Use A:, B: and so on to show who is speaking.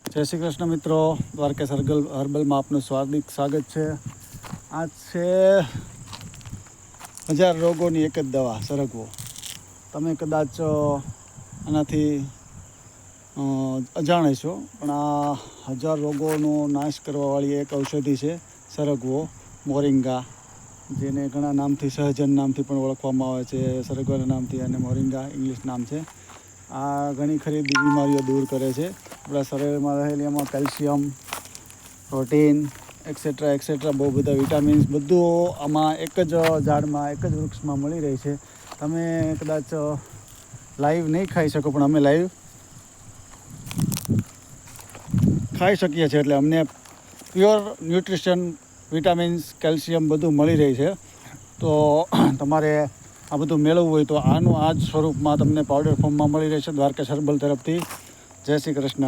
A: જય શ્રી કૃષ્ણ મિત્રો, દ્વારકેશ હર્બલમાં આપનું સ્વાગત છે. આજ છે 1000 રોગોની એક જ દવા સરગવો. તમે કદાચ આનાથી અજાણે છો, પણ આ 1000 રોગોનો નાશ કરવાવાળી એક ઔષધિ છે સરગવો, મોરિંગા, જેને ઘણા નામથી સહજન નામથી પણ ઓળખવામાં આવે છે, સરગવાના નામથી, અને મોરિંગા ઇંગ્લિશ નામ છે. આ ઘણી ખરી બીમારીઓ દૂર કરે છે. આપણા શરીરમાં રહેલી એમાં કેલ્શિયમ, પ્રોટીન એક્સેટ્રા બહુ બધા વિટામિન્સ બધું આમાં એક જ ઝાડમાં, એક જ વૃક્ષમાં મળી રહે છે. તમે કદાચ લાઈવ નહીં ખાઈ શકો, પણ અમે લાઈવ ખાઈ શકીએ છીએ. એટલે અમને પ્યોર ન્યુટ્રિશન, વિટામિન્સ, કેલ્શિયમ બધું મળી રહે છે. તો તમારે આ બધું મેળવવું હોય તો આનું આ જ સ્વરૂપમાં તમને પાવડર ફોર્મમાં મળી રહેશે દ્વારકેશ હર્બલ તરફથી. જય શ્રી કૃષ્ણ.